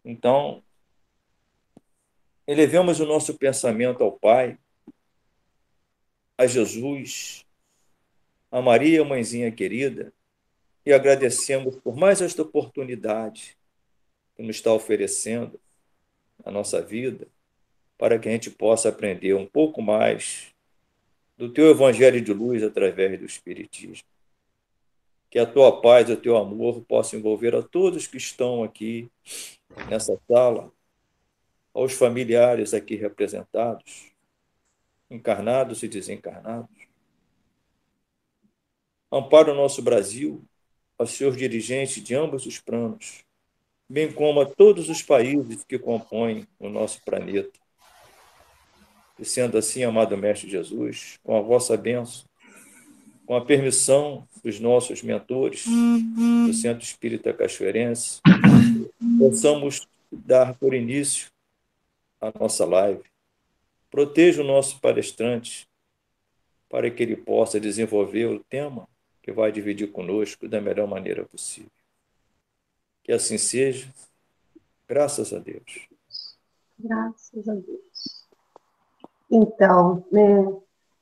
Então, elevemos o nosso pensamento ao Pai, a Jesus, a Maria, mãezinha querida, e agradecemos por mais esta oportunidade que nos está oferecendo a nossa vida, para que a gente possa aprender um pouco mais do teu evangelho de luz através do Espiritismo. Que a tua paz, o teu amor possa envolver a todos que estão aqui nessa sala, aos familiares aqui representados, encarnados e desencarnados. Ampara o nosso Brasil, aos seus dirigentes de ambos os planos, bem como a todos os países que compõem o nosso planeta. E sendo assim, amado Mestre Jesus, com a vossa bênção, com a permissão dos nossos mentores do Centro Espírita Cachoeirense, possamos dar por início a nossa live. Proteja o nosso palestrante para que ele possa desenvolver o tema que vai dividir conosco da melhor maneira possível. Que assim seja, graças a Deus. Graças a Deus. Então,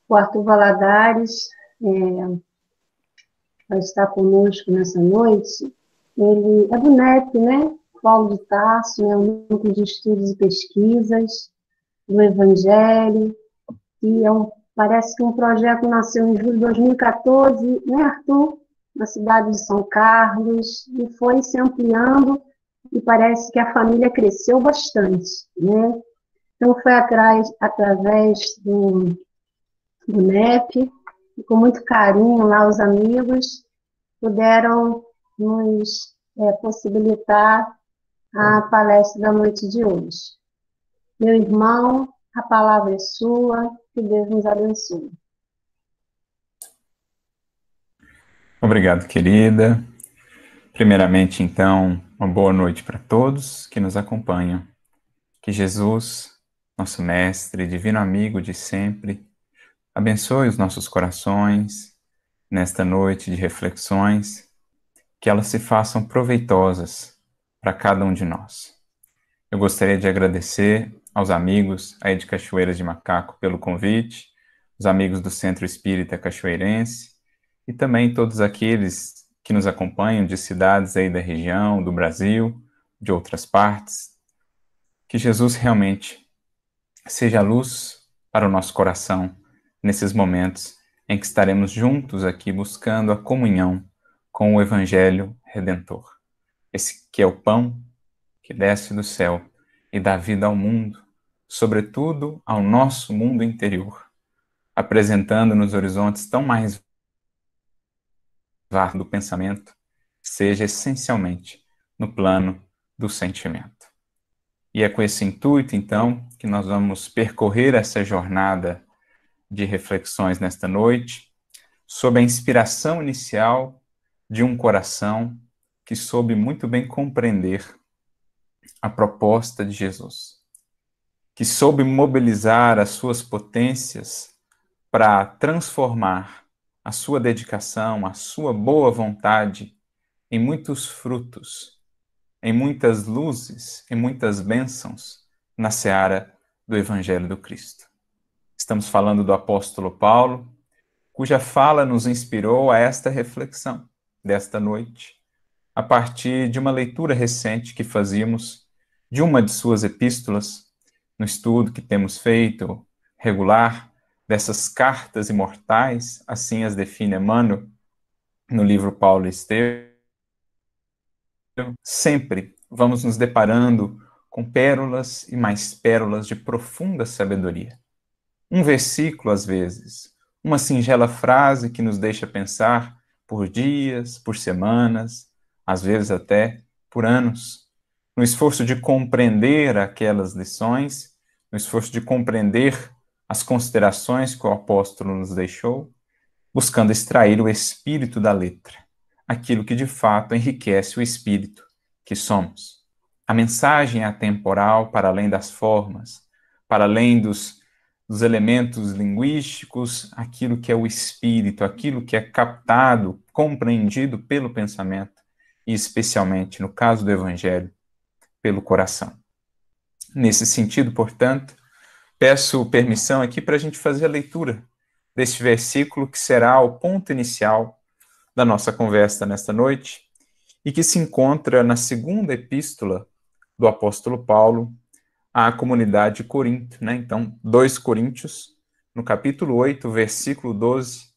o Arthur Valadares vai estar conosco nessa noite. Ele é do NEP, né? Paulo de Tarso, né? O Núcleo de Estudos e Pesquisas do Evangelho, e parece que um projeto nasceu em julho de 2014, né, Arthur? Na cidade de São Carlos, e foi se ampliando, e parece que a família cresceu bastante, né? Então, foi através do NEP, e com muito carinho lá os amigos puderam nos possibilitar a palestra da noite de hoje. Meu irmão, a palavra é sua, que Deus nos abençoe. Obrigado, querida. Primeiramente, então, uma boa noite para todos que nos acompanham. Que Jesus, nosso Mestre, Divino Amigo de sempre, abençoe os nossos corações nesta noite de reflexões, que elas se façam proveitosas para cada um de nós. Eu gostaria de agradecer aos amigos aí de Cachoeiras de Macaco pelo convite, os amigos do Centro Espírita Cachoeirense e também todos aqueles que nos acompanham de cidades aí da região, do Brasil, de outras partes. Que Jesus realmente seja a luz para o nosso coração nesses momentos em que estaremos juntos aqui buscando a comunhão com o Evangelho Redentor. Esse que é o pão que desce do céu e dá vida ao mundo, sobretudo ao nosso mundo interior, apresentando-nos horizontes tão mais vastos do pensamento, seja essencialmente no plano do sentimento. E é com esse intuito, então, que nós vamos percorrer essa jornada de reflexões nesta noite, sob a inspiração inicial de um coração que soube muito bem compreender a proposta de Jesus, que soube mobilizar as suas potências para transformar a sua dedicação, a sua boa vontade em muitos frutos, em muitas luzes, em muitas bênçãos na seara do Evangelho do Cristo. Estamos falando do apóstolo Paulo, cuja fala nos inspirou a esta reflexão desta noite, a partir de uma leitura recente que fazíamos de uma de suas epístolas, no estudo que temos feito regular dessas cartas imortais, assim as define Emmanuel no livro Paulo e Estevão. Sempre vamos nos deparando com pérolas e mais pérolas de profunda sabedoria. Um versículo, às vezes, uma singela frase que nos deixa pensar por dias, por semanas, às vezes até por anos, no esforço de compreender aquelas lições, no esforço de compreender as considerações que o apóstolo nos deixou, buscando extrair o espírito da letra, aquilo que de fato enriquece o espírito que somos. A mensagem é atemporal para além das formas, para além dos elementos linguísticos, aquilo que é o espírito, aquilo que é captado, compreendido pelo pensamento, e especialmente, no caso do Evangelho, pelo coração. Nesse sentido, portanto, peço permissão aqui para a gente fazer a leitura deste versículo que será o ponto inicial da nossa conversa nesta noite e que se encontra na segunda epístola do apóstolo Paulo à comunidade de Corinto, né? Então, 2 Coríntios, no capítulo 8, versículo 12,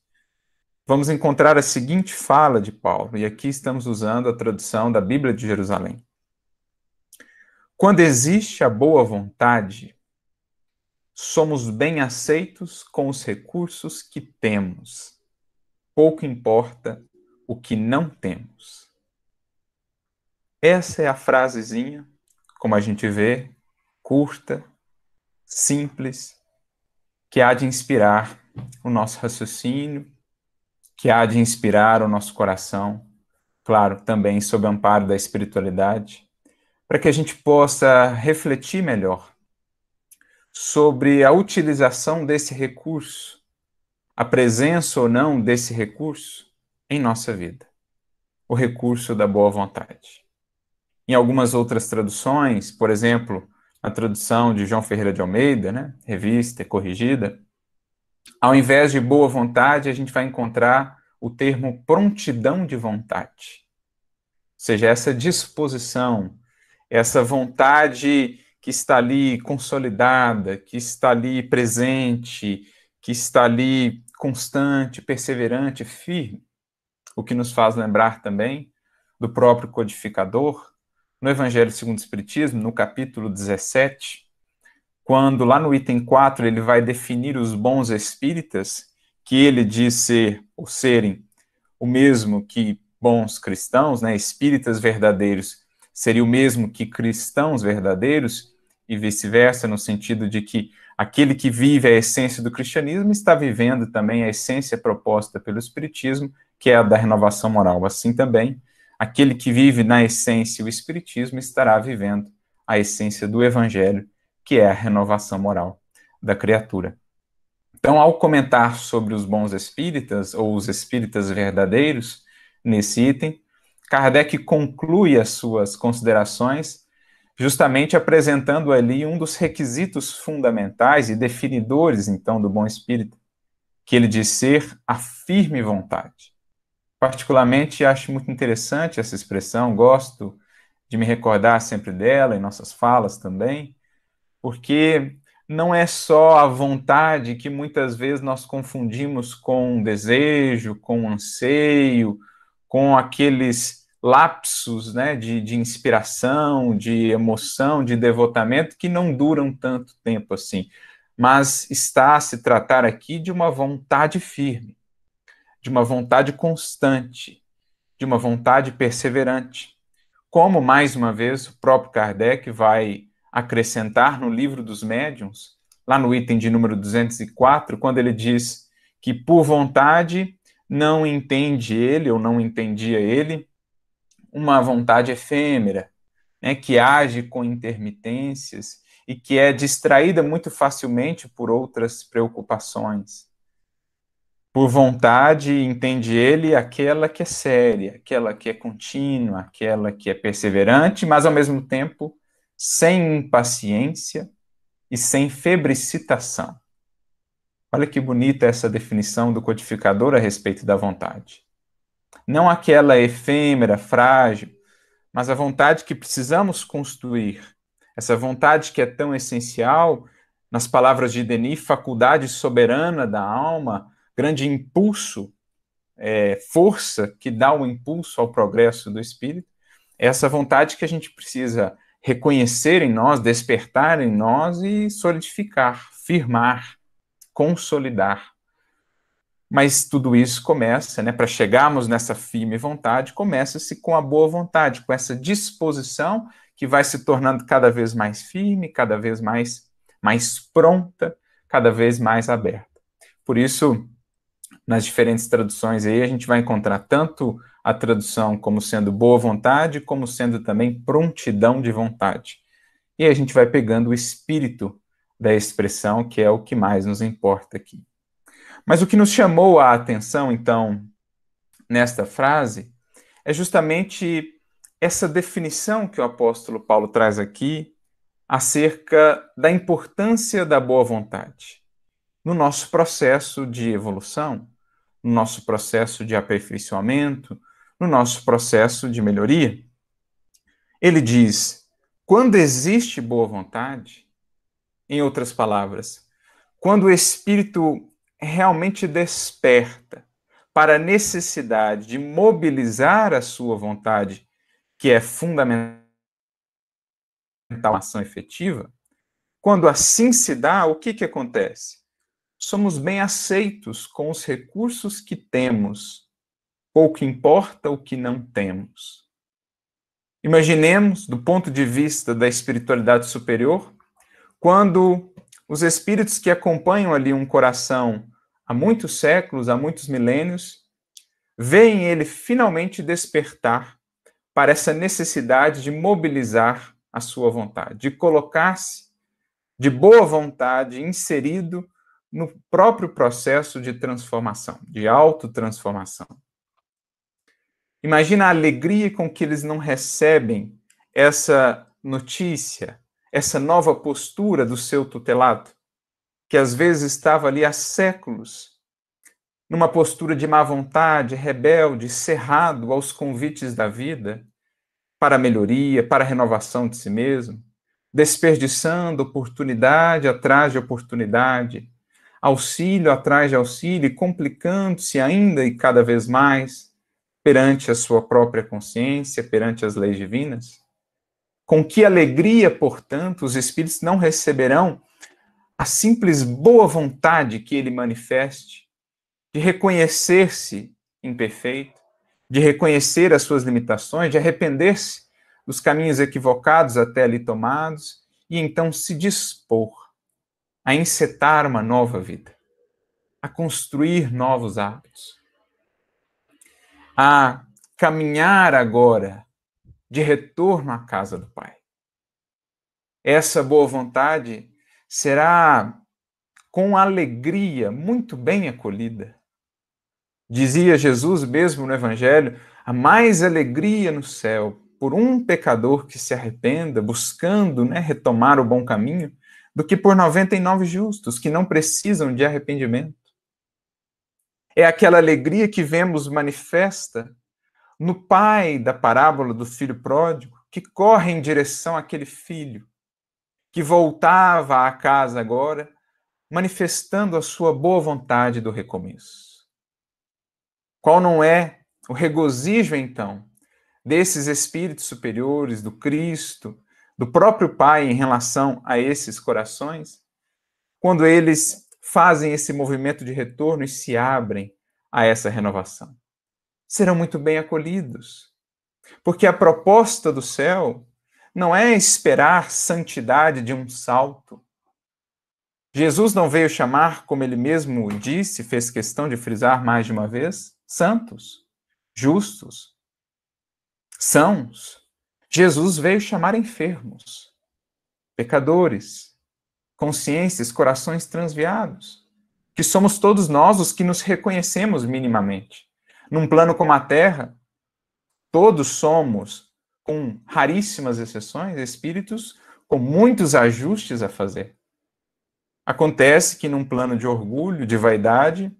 vamos encontrar a seguinte fala de Paulo, e aqui estamos usando a tradução da Bíblia de Jerusalém. Quando existe a boa vontade, somos bem aceitos com os recursos que temos. Pouco importa o que não temos. Essa é a frasezinha, como a gente vê, curta, simples, que há de inspirar o nosso raciocínio, que há de inspirar o nosso coração, claro, também sob o amparo da espiritualidade, para que a gente possa refletir melhor sobre a utilização desse recurso, a presença ou não desse recurso em nossa vida, o recurso da boa vontade. Em algumas outras traduções, por exemplo, a tradução de João Ferreira de Almeida, né, revista e corrigida, ao invés de boa vontade, a gente vai encontrar o termo prontidão de vontade. Ou seja, essa disposição, essa vontade que está ali consolidada, que está ali presente, que está ali constante, perseverante, firme. O que nos faz lembrar também do próprio codificador, no Evangelho segundo o Espiritismo, no capítulo 17, quando lá no item 4 ele vai definir os bons espíritas, que ele diz ser, ou serem, o mesmo que bons cristãos, né? Espíritas verdadeiros seria o mesmo que cristãos verdadeiros, e vice-versa, no sentido de que aquele que vive a essência do cristianismo está vivendo também a essência proposta pelo Espiritismo, que é a da renovação moral. Assim também, aquele que vive na essência o Espiritismo estará vivendo a essência do Evangelho, que é a renovação moral da criatura. Então, ao comentar sobre os bons espíritas, ou os espíritas verdadeiros, nesse item, Kardec conclui as suas considerações justamente apresentando ali um dos requisitos fundamentais e definidores, então, do bom espírito, que ele diz ser a firme vontade. Particularmente, acho muito interessante essa expressão, gosto de me recordar sempre dela, em nossas falas também, porque não é só a vontade que muitas vezes nós confundimos com desejo, com anseio, com aqueles lapsos, né, de inspiração, de emoção, de devotamento, que não duram tanto tempo assim. Mas está a se tratar aqui de uma vontade firme, de uma vontade constante, de uma vontade perseverante. Como, mais uma vez, o próprio Kardec vai acrescentar no Livro dos Médiuns, lá no item de número 204, quando ele diz que por vontade não entende ele, ou não entendia ele, uma vontade efêmera, né, que age com intermitências e que é distraída muito facilmente por outras preocupações. Por vontade, entende ele aquela que é séria, aquela que é contínua, aquela que é perseverante, mas ao mesmo tempo sem impaciência e sem febricitação. Olha que bonita essa definição do codificador a respeito da vontade. Não aquela efêmera, frágil, mas a vontade que precisamos construir. Essa vontade que é tão essencial, nas palavras de Denis, faculdade soberana da alma, grande impulso, força que dá o impulso ao progresso do espírito. É essa vontade que a gente precisa reconhecer em nós, despertar em nós e solidificar, firmar, consolidar. Mas tudo isso começa, né, para chegarmos nessa firme vontade, começa-se com a boa vontade, com essa disposição que vai se tornando cada vez mais firme, cada vez mais pronta, cada vez mais aberta. Por isso, nas diferentes traduções aí, a gente vai encontrar tanto a tradução como sendo boa vontade, como sendo também prontidão de vontade. E aí a gente vai pegando o espírito da expressão, que é o que mais nos importa aqui. Mas o que nos chamou a atenção, então, nesta frase, é justamente essa definição que o apóstolo Paulo traz aqui acerca da importância da boa vontade no nosso processo de evolução, no nosso processo de aperfeiçoamento, no nosso processo de melhoria. Ele diz: quando existe boa vontade, em outras palavras, quando o Espírito realmente desperta para a necessidade de mobilizar a sua vontade, que é fundamental a ação efetiva, quando assim se dá, o que acontece? Somos bem aceitos com os recursos que temos, pouco importa o que não temos. Imaginemos, do ponto de vista da espiritualidade superior, quando os espíritos que acompanham ali um coração há muitos séculos, há muitos milênios, veem ele finalmente despertar para essa necessidade de mobilizar a sua vontade, de colocar-se de boa vontade inserido no próprio processo de transformação, de autotransformação. Imagina a alegria com que eles não recebem essa notícia, essa nova postura do seu tutelado, que às vezes estava ali há séculos, numa postura de má vontade, rebelde, cerrado aos convites da vida, para a melhoria, para a renovação de si mesmo, desperdiçando oportunidade atrás de oportunidade, auxílio atrás de auxílio, e complicando-se ainda e cada vez mais perante a sua própria consciência, perante as leis divinas? Com que alegria, portanto, os espíritos não receberão a simples boa vontade que ele manifeste, de reconhecer-se imperfeito, de reconhecer as suas limitações, de arrepender-se dos caminhos equivocados até ali tomados, e então se dispor a encetar uma nova vida, a construir novos hábitos, a caminhar agora de retorno à casa do Pai. Essa boa vontade será com alegria muito bem acolhida. Dizia Jesus mesmo no Evangelho: há mais alegria no céu por um pecador que se arrependa, buscando retomar o bom caminho, do que por 99 justos que não precisam de arrependimento. É aquela alegria que vemos manifesta no pai da parábola do filho pródigo, que corre em direção àquele filho, que voltava à casa agora, manifestando a sua boa vontade do recomeço. Qual não é o regozijo, então, desses espíritos superiores, do Cristo, do próprio Pai em relação a esses corações, quando eles fazem esse movimento de retorno e se abrem a essa renovação? Serão muito bem acolhidos, porque a proposta do céu não é esperar santidade de um salto. Jesus não veio chamar, como ele mesmo disse, fez questão de frisar mais de uma vez, santos, justos, sãos. Jesus veio chamar enfermos, pecadores, consciências, corações transviados, que somos todos nós os que nos reconhecemos minimamente. Num plano como a Terra, todos somos, com raríssimas exceções, espíritos com muitos ajustes a fazer. Acontece que num plano de orgulho, de vaidade,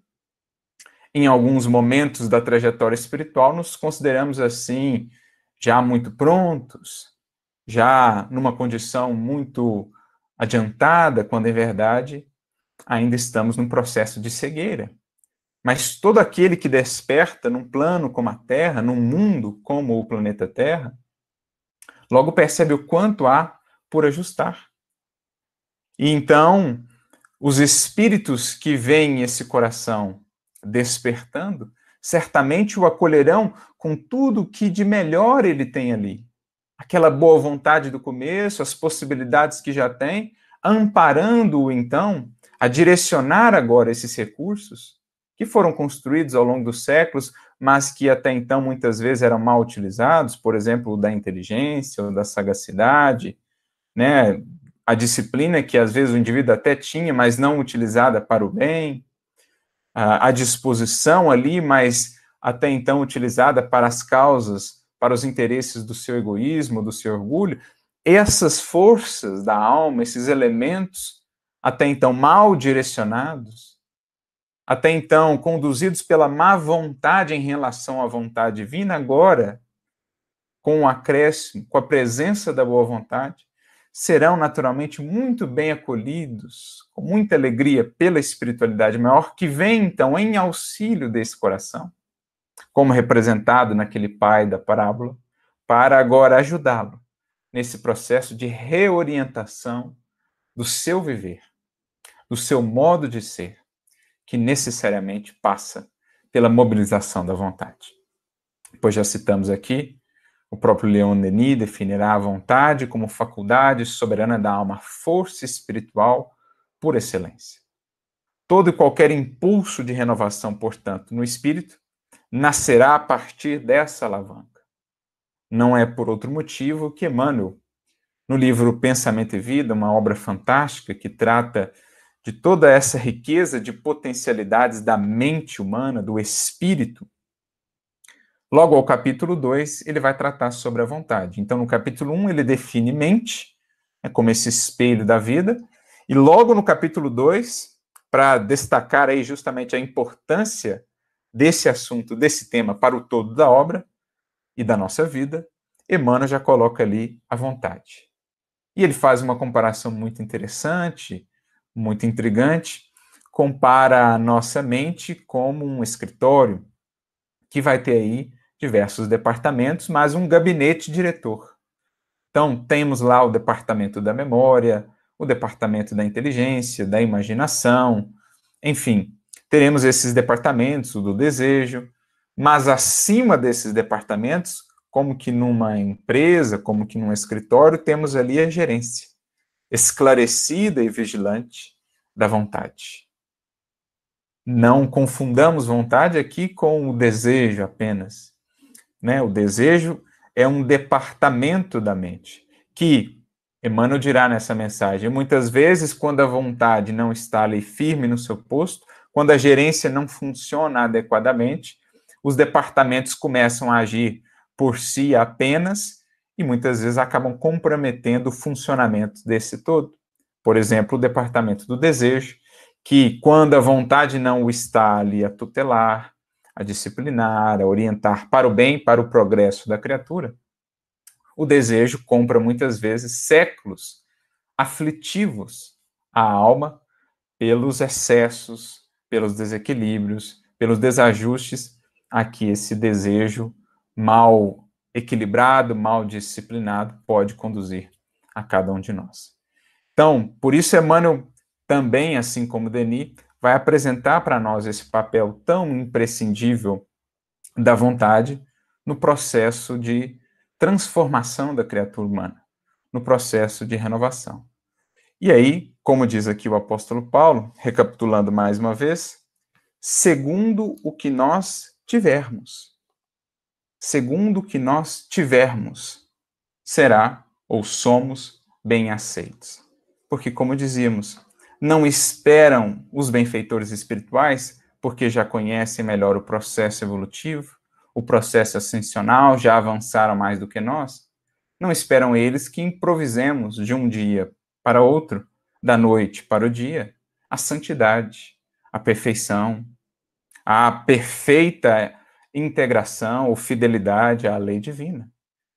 em alguns momentos da trajetória espiritual, nos consideramos assim, já muito prontos, já numa condição muito adiantada, quando em verdade ainda estamos num processo de cegueira. Mas todo aquele que desperta num plano como a Terra, num mundo como o planeta Terra, logo percebe o quanto há por ajustar. E então, os espíritos que veem esse coração despertando, certamente o acolherão com tudo que de melhor ele tem ali. Aquela boa vontade do começo, as possibilidades que já tem, amparando-o então a direcionar agora esses recursos que foram construídos ao longo dos séculos, mas que até então muitas vezes eram mal utilizados, por exemplo, o da inteligência ou da sagacidade, a disciplina que às vezes o indivíduo até tinha, mas não utilizada para o bem, a disposição ali, mas até então utilizada para as causas, para os interesses do seu egoísmo, do seu orgulho, essas forças da alma, esses elementos, até então mal direcionados, até então conduzidos pela má vontade em relação à vontade divina, agora, com o acréscimo, com a presença da boa vontade, serão naturalmente muito bem acolhidos, com muita alegria pela espiritualidade maior, que vem então em auxílio desse coração, como representado naquele pai da parábola, para agora ajudá-lo nesse processo de reorientação do seu viver, do seu modo de ser, que necessariamente passa pela mobilização da vontade. Pois já citamos aqui, o próprio Leon Denis definirá a vontade como faculdade soberana da alma, força espiritual por excelência. Todo e qualquer impulso de renovação, portanto, no espírito, nascerá a partir dessa alavanca. Não é por outro motivo que Emmanuel, no livro Pensamento e Vida, uma obra fantástica que trata de toda essa riqueza de potencialidades da mente humana, do espírito, logo ao capítulo 2, ele vai tratar sobre a vontade. Então, no capítulo 1, ele define mente, como esse espelho da vida, e logo no capítulo 2, para destacar aí justamente a importância desse assunto, desse tema para o todo da obra e da nossa vida, Emmanuel já coloca ali a vontade. E ele faz uma comparação muito interessante, muito intrigante, compara a nossa mente como um escritório, que vai ter aí diversos departamentos, mas um gabinete diretor. Então, temos lá o departamento da memória, o departamento da inteligência, da imaginação, enfim, teremos esses departamentos, o do desejo, mas acima desses departamentos, como que numa empresa, como que num escritório, temos ali a gerência, esclarecida e vigilante da vontade. Não confundamos vontade aqui com o desejo apenas, né? O desejo é um departamento da mente, que Emmanuel dirá nessa mensagem, muitas vezes, quando a vontade não está ali firme no seu posto, quando a gerência não funciona adequadamente, os departamentos começam a agir por si apenas e muitas vezes acabam comprometendo o funcionamento desse todo. Por exemplo, o departamento do desejo, que quando a vontade não o está ali a tutelar, a disciplinar, a orientar para o bem, para o progresso da criatura, o desejo compra muitas vezes séculos aflitivos à alma pelos excessos, pelos desequilíbrios, pelos desajustes a que esse desejo mal equilibrado, mal disciplinado pode conduzir a cada um de nós. Então, por isso Emmanuel também, assim como Denis, vai apresentar para nós esse papel tão imprescindível da vontade no processo de transformação da criatura humana, no processo de renovação. E aí, como diz aqui o apóstolo Paulo, recapitulando mais uma vez, segundo o que nós tivermos. Segundo o que nós tivermos, será ou somos bem aceitos. Porque, como dizíamos, não esperam os benfeitores espirituais porque já conhecem melhor o processo evolutivo, o processo ascensional, já avançaram mais do que nós. Não esperam eles que improvisemos de um dia para outro, da noite para o dia, a santidade, a perfeição, a perfeita integração ou fidelidade à lei divina.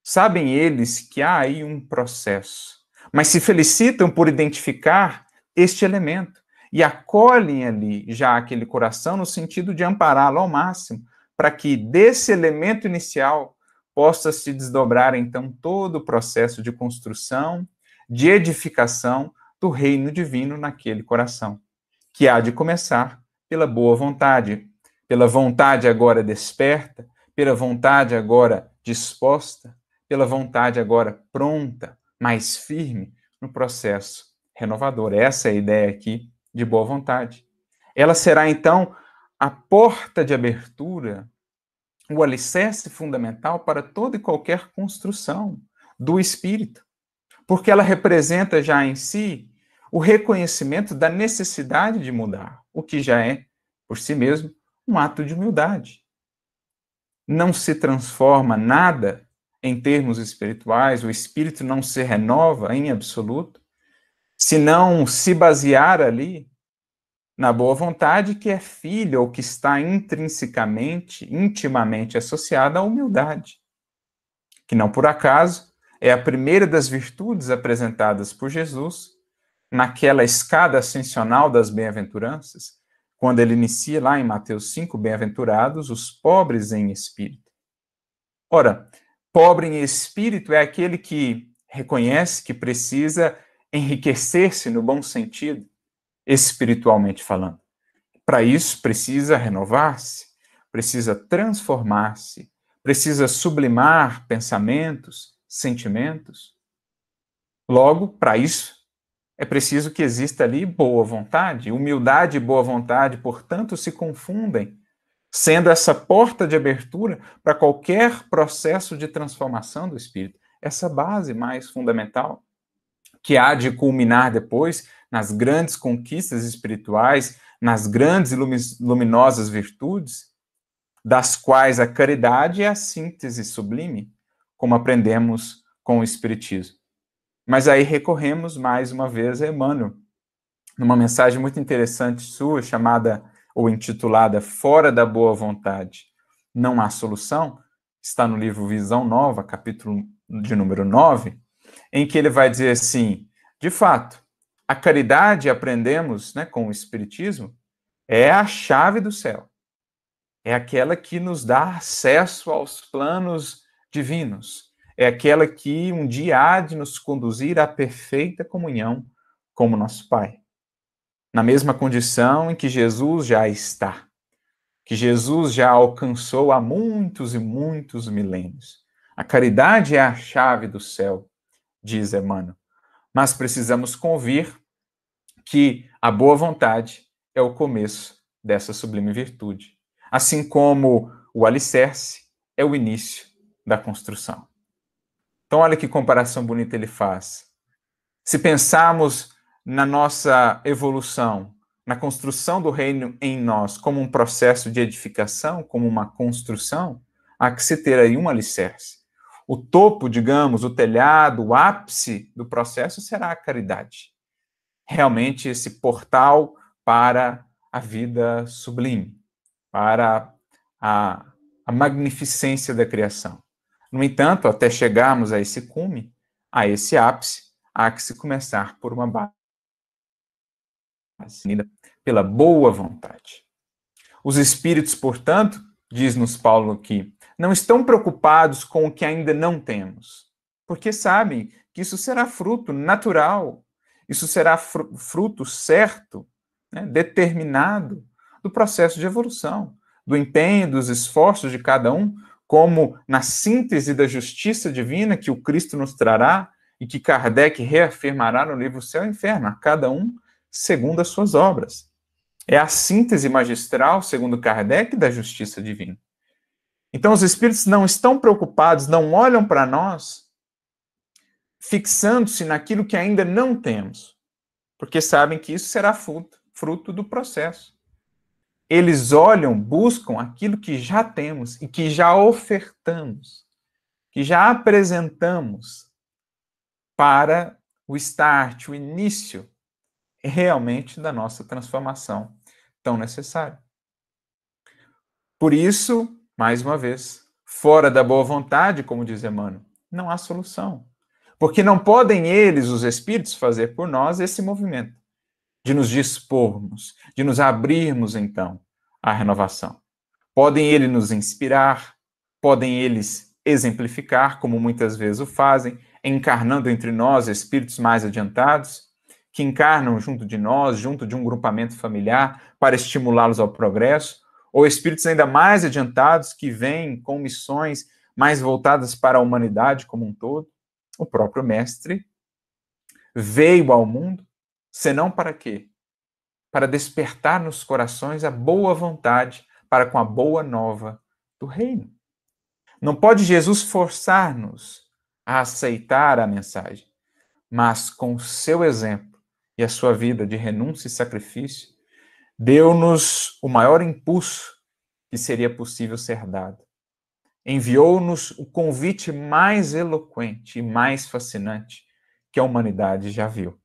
Sabem eles que há aí um processo, mas se felicitam por identificar este elemento e acolhem ali já aquele coração no sentido de ampará-lo ao máximo, para que desse elemento inicial possa se desdobrar então todo o processo de construção, de edificação do reino divino naquele coração, que há de começar pela boa vontade, pela vontade agora desperta, pela vontade agora disposta, pela vontade agora pronta, mais firme no processo renovador. Essa é a ideia aqui de boa vontade. Ela será, então, a porta de abertura, o alicerce fundamental para toda e qualquer construção do espírito, porque ela representa já em si o reconhecimento da necessidade de mudar, o que já é, por si mesmo, um ato de humildade. Não se transforma nada em termos espirituais, o espírito não se renova em absoluto, se não se basear ali na boa vontade que é filha ou que está intrinsecamente, intimamente associada à humildade, que não por acaso é a primeira das virtudes apresentadas por Jesus naquela escada ascensional das bem-aventuranças, quando ele inicia lá em Mateus 5, bem-aventurados os pobres em espírito. Ora, pobre em espírito é aquele que reconhece que precisa enriquecer-se no bom sentido, espiritualmente falando. Para isso, precisa renovar-se, precisa transformar-se, precisa sublimar pensamentos, sentimentos. Logo, para isso, é preciso que exista ali boa vontade. Humildade e boa vontade, portanto, se confundem, sendo essa porta de abertura para qualquer processo de transformação do espírito. Essa base mais fundamental, que há de culminar depois nas grandes conquistas espirituais, nas grandes e luminosas virtudes, das quais a caridade é a síntese sublime, como aprendemos com o Espiritismo. Mas aí recorremos mais uma vez a Emmanuel, numa mensagem muito interessante sua, chamada ou intitulada Fora da Boa Vontade, Não Há Solução, está no livro Visão Nova, capítulo de número 9, em que ele vai dizer assim, de fato, a caridade, aprendemos, né, com o Espiritismo, é a chave do céu. É aquela que nos dá acesso aos planos divinos. É aquela que um dia há de nos conduzir à perfeita comunhão como nosso Pai. Na mesma condição em que Jesus já está. Que Jesus já alcançou há muitos e muitos milênios. A caridade é a chave do céu, diz Emmanuel. Mas precisamos convir que a boa vontade é o começo dessa sublime virtude, assim como o alicerce é o início da construção. Então, olha que comparação bonita ele faz. Se pensarmos na nossa evolução, na construção do reino em nós, como um processo de edificação, como uma construção, há que se ter aí um alicerce. O topo, digamos, o telhado, o ápice do processo será a caridade. Realmente esse portal para a vida sublime, para a magnificência da criação. No entanto, até chegarmos a esse cume, a esse ápice, há que se começar por uma base, pela boa vontade. Os espíritos, portanto, diz-nos Paulo aqui, não estão preocupados com o que ainda não temos, porque sabem que isso será fruto natural, isso será fruto certo, né, determinado do processo de evolução, do empenho, dos esforços de cada um, como na síntese da justiça divina que o Cristo nos trará e que Kardec reafirmará no livro Céu e Inferno, a cada um segundo as suas obras. É a síntese magistral, segundo Kardec, da justiça divina. Então, os espíritos não estão preocupados, não olham para nós, fixando-se naquilo que ainda não temos, porque sabem que isso será fruto do processo. Eles olham, buscam aquilo que já temos e que já ofertamos, que já apresentamos para o start, o início realmente da nossa transformação tão necessária. Por isso, mais uma vez, fora da boa vontade, como diz Emmanuel, não há solução. Porque não podem eles, os espíritos, fazer por nós esse movimento de nos dispormos, de nos abrirmos, então, à renovação. Podem eles nos inspirar, podem eles exemplificar, como muitas vezes o fazem, encarnando entre nós espíritos mais adiantados, que encarnam junto de nós, junto de um grupamento familiar, para estimulá-los ao progresso, ou espíritos ainda mais adiantados que vêm com missões mais voltadas para a humanidade como um todo. O próprio Mestre veio ao mundo, senão para quê? Para despertar nos corações a boa vontade para com a boa nova do reino. Não pode Jesus forçar-nos a aceitar a mensagem, mas com o seu exemplo e a sua vida de renúncia e sacrifício, deu-nos o maior impulso que seria possível ser dado. enviou-nos o convite mais eloquente e mais fascinante que a humanidade já viu,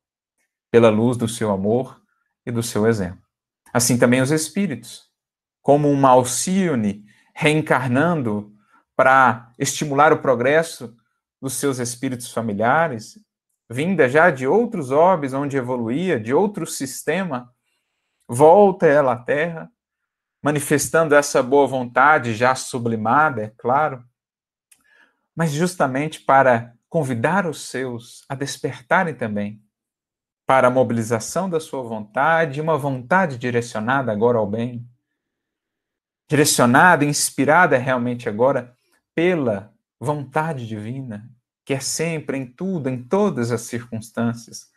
pela luz do seu amor e do seu exemplo. Assim também os espíritos, como uma Alcione reencarnando para estimular o progresso dos seus espíritos familiares, vinda já de outros orbes onde evoluía, de outro sistema, volta ela à Terra, manifestando essa boa vontade já sublimada, é claro, mas justamente para convidar os seus a despertarem também para a mobilização da sua vontade, uma vontade direcionada agora ao bem, direcionada, inspirada realmente agora pela vontade divina, que é sempre, em tudo, em todas as circunstâncias,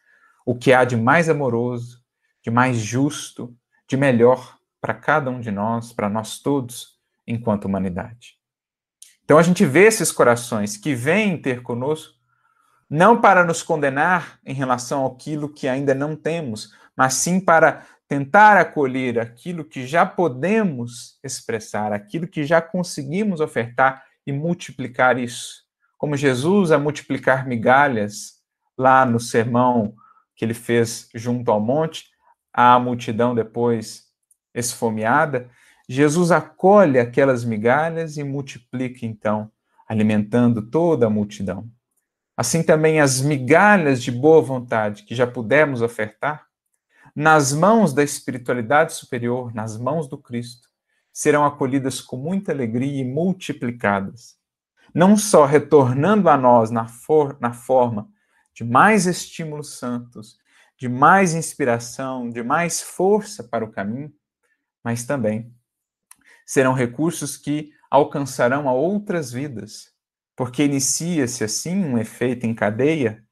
o que há de mais amoroso, de mais justo, de melhor para cada um de nós, para nós todos, enquanto humanidade. Então a gente vê esses corações que vêm ter conosco, não para nos condenar em relação àquilo que ainda não temos, mas sim para tentar acolher aquilo que já podemos expressar, aquilo que já conseguimos ofertar e multiplicar isso. Como Jesus a multiplicar migalhas lá no sermão que ele fez junto ao monte, a multidão depois esfomeada, Jesus acolhe aquelas migalhas e multiplica então, alimentando toda a multidão. Assim também as migalhas de boa vontade que já pudemos ofertar, nas mãos da espiritualidade superior, nas mãos do Cristo, serão acolhidas com muita alegria e multiplicadas. Não só retornando a nós na forma de mais estímulos santos, de mais inspiração, de mais força para o caminho, mas também serão recursos que alcançarão a outras vidas, porque inicia-se assim um efeito em cadeia,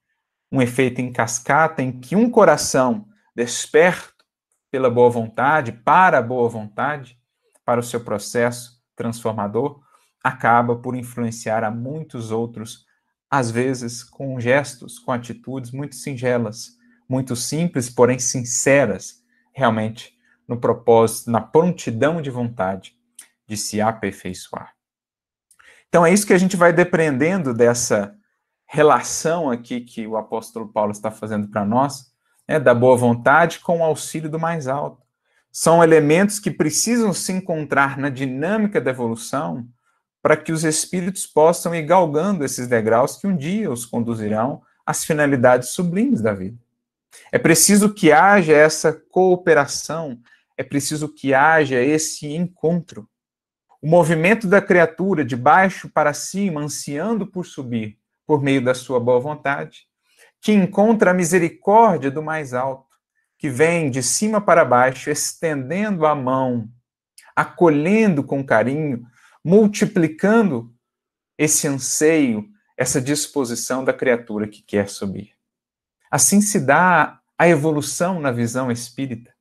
um efeito em cascata, em que um coração desperto pela boa vontade, para a boa vontade, para o seu processo transformador, acaba por influenciar a muitos outros, às vezes com gestos, com atitudes muito singelas, muito simples, porém sinceras, realmente no propósito, na prontidão de vontade de se aperfeiçoar. Então é isso que a gente vai depreendendo dessa relação aqui que o apóstolo Paulo está fazendo para nós, né, da boa vontade com o auxílio do mais alto. São elementos que precisam se encontrar na dinâmica da evolução para que os espíritos possam ir galgando esses degraus que um dia os conduzirão às finalidades sublimes da vida. É preciso que haja essa cooperação, é preciso que haja esse encontro. O movimento da criatura de baixo para cima, ansiando por subir, por meio da sua boa vontade, que encontra a misericórdia do mais alto, que vem de cima para baixo, estendendo a mão, acolhendo com carinho, multiplicando esse anseio, essa disposição da criatura que quer subir. Assim se dá a evolução na visão espírita,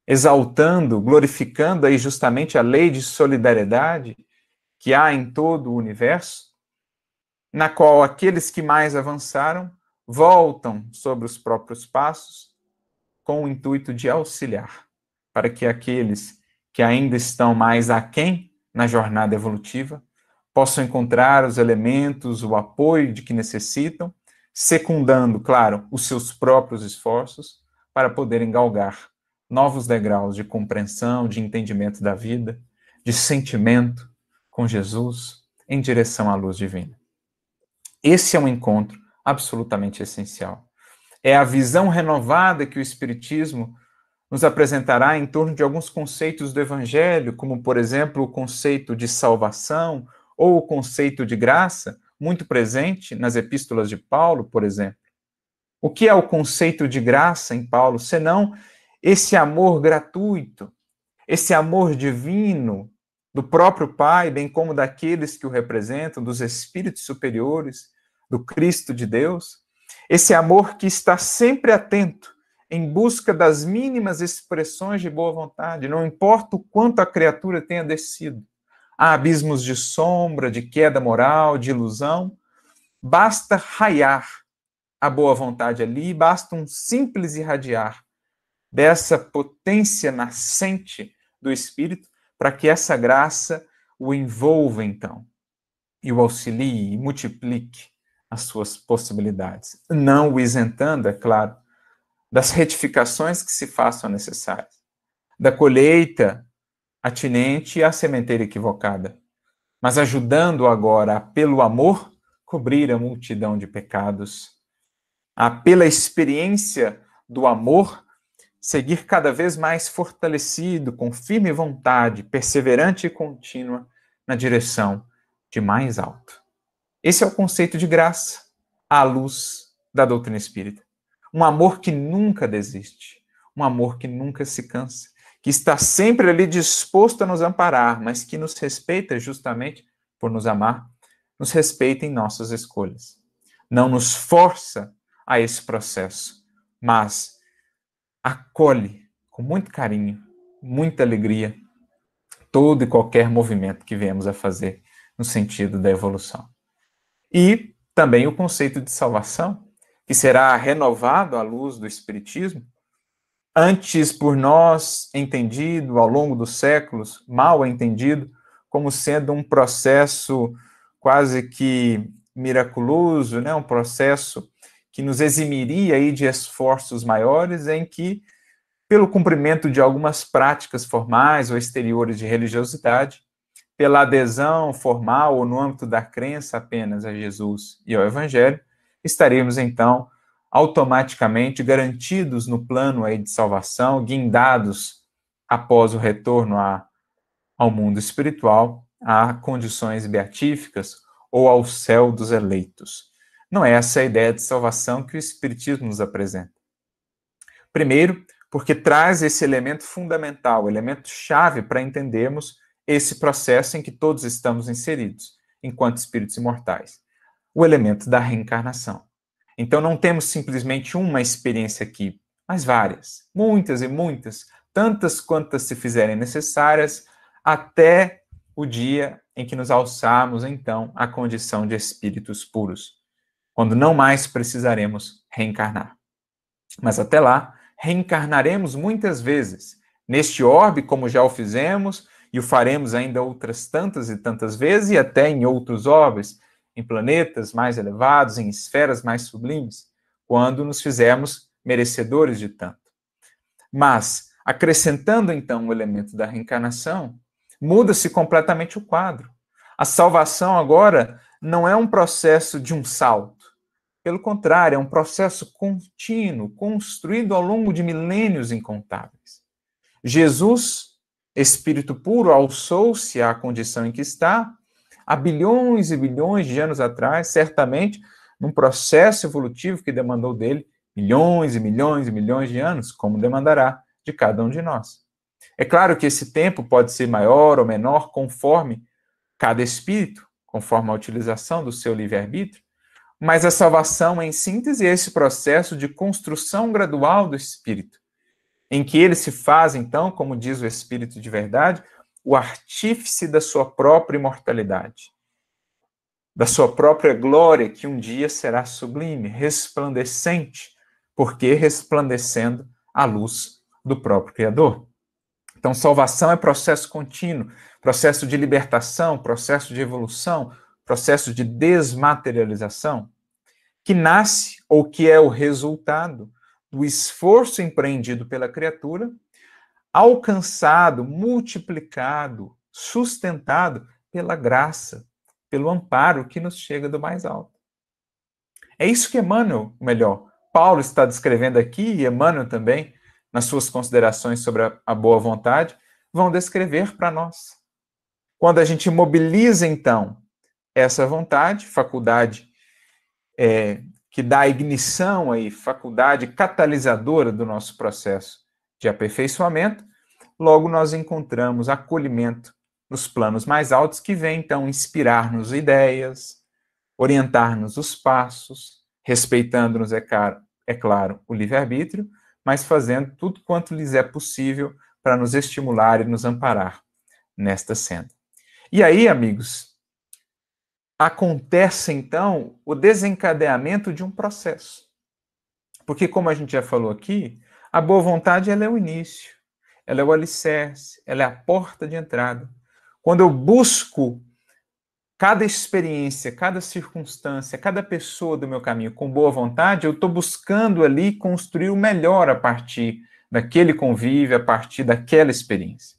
exaltando, glorificando aí justamente a lei de solidariedade que há em todo o universo, na qual aqueles que mais avançaram voltam sobre os próprios passos com o intuito de auxiliar, para que aqueles que ainda estão mais aquém na jornada evolutiva possam encontrar os elementos, o apoio de que necessitam, secundando, claro, os seus próprios esforços para poderem galgar novos degraus de compreensão, de entendimento da vida, de sentimento com Jesus em direção à luz divina. Esse é um encontro absolutamente essencial. É a visão renovada que o Espiritismo nos apresentará em torno de alguns conceitos do Evangelho, como, por exemplo, o conceito de salvação ou o conceito de graça, muito presente nas epístolas de Paulo, por exemplo. O que é o conceito de graça em Paulo, senão esse amor gratuito, esse amor divino do próprio Pai, bem como daqueles que o representam, dos espíritos superiores, do Cristo de Deus, esse amor que está sempre atento em busca das mínimas expressões de boa vontade, não importa o quanto a criatura tenha descido. Há abismos de sombra, de queda moral, de ilusão, basta raiar a boa vontade ali, basta um simples irradiar dessa potência nascente do Espírito para que essa graça o envolva, então. e o auxilie e multiplique as suas possibilidades, não o isentando, é claro, das retificações que se façam necessárias, da colheita atinente à sementeira equivocada, mas ajudando agora a, pelo amor, cobrir a multidão de pecados, a, pela experiência do amor, seguir cada vez mais fortalecido, com firme vontade, perseverante e contínua, na direção de mais alto. Esse é o conceito de graça, à luz da doutrina espírita. Um amor que nunca desiste, um amor que nunca se cansa, que está sempre ali disposto a nos amparar, mas que nos respeita justamente por nos amar, nos respeita em nossas escolhas. Não nos força a esse processo, mas acolhe com muito carinho, muita alegria, todo e qualquer movimento que viemos a fazer no sentido da evolução. E também o conceito de salvação, que será renovado à luz do Espiritismo, antes por nós entendido ao longo dos séculos, mal entendido, como sendo um processo quase que miraculoso, né? Um processo que nos eximiria aí de esforços maiores, em que, pelo cumprimento de algumas práticas formais ou exteriores de religiosidade, pela adesão formal ou no âmbito da crença apenas a Jesus e ao Evangelho, estaremos então automaticamente garantidos no plano aí de salvação, guindados após o retorno ao mundo espiritual, a condições beatíficas ou ao céu dos eleitos. Não é essa a ideia de salvação que o Espiritismo nos apresenta. Primeiro, porque traz esse elemento fundamental, elemento chave para entendermos esse processo em que todos estamos inseridos, enquanto espíritos imortais. O elemento da reencarnação. Então, não temos simplesmente uma experiência aqui, mas várias, muitas e muitas, tantas quantas se fizerem necessárias, até o dia em que nos alçarmos, então, à condição de espíritos puros, quando não mais precisaremos reencarnar. Mas até lá, reencarnaremos muitas vezes, neste orbe, como já o fizemos, e o faremos ainda outras tantas e tantas vezes, e até em outros orbes, em planetas mais elevados, em esferas mais sublimes, quando nos fizermos merecedores de tanto. Mas, acrescentando então o elemento da reencarnação, muda-se completamente o quadro. A salvação agora não é um processo de um salto. Pelo contrário, é um processo contínuo, construído ao longo de milênios incontáveis. Jesus, Espírito puro, alçou-se à condição em que está, há bilhões e bilhões de anos atrás, certamente, num processo evolutivo que demandou dele milhões e milhões e milhões de anos, como demandará de cada um de nós. É claro que esse tempo pode ser maior ou menor conforme cada espírito, conforme a utilização do seu livre-arbítrio, mas a salvação, em síntese, é esse processo de construção gradual do espírito, em que ele se faz, então, como diz o Espírito de verdade, o artífice da sua própria imortalidade, da sua própria glória, que um dia será sublime, resplandecente, porque resplandecendo a luz do próprio Criador. Então, salvação é processo contínuo, processo de libertação, processo de evolução, processo de desmaterialização, que nasce ou que é o resultado do esforço empreendido pela criatura, alcançado, multiplicado, sustentado pela graça, pelo amparo que nos chega do mais alto. É isso que Emmanuel, melhor, Paulo está descrevendo aqui, e Emmanuel também, nas suas considerações sobre a boa vontade, vão descrever para nós. Quando a gente mobiliza, então, essa vontade, faculdade que dá ignição aí, faculdade catalisadora do nosso processo de aperfeiçoamento, logo nós encontramos acolhimento nos planos mais altos, que vem, então, inspirar-nos ideias, orientar-nos os passos, respeitando-nos, é claro, o livre-arbítrio, mas fazendo tudo quanto lhes é possível para nos estimular e nos amparar nesta senda. E aí, amigos, acontece, então, o desencadeamento de um processo. Porque, como a gente já falou aqui, a boa vontade ela é o início, ela é o alicerce, ela é a porta de entrada. Quando eu busco cada experiência, cada circunstância, cada pessoa do meu caminho com boa vontade, eu estou buscando ali construir o melhor a partir daquele convívio, a partir daquela experiência.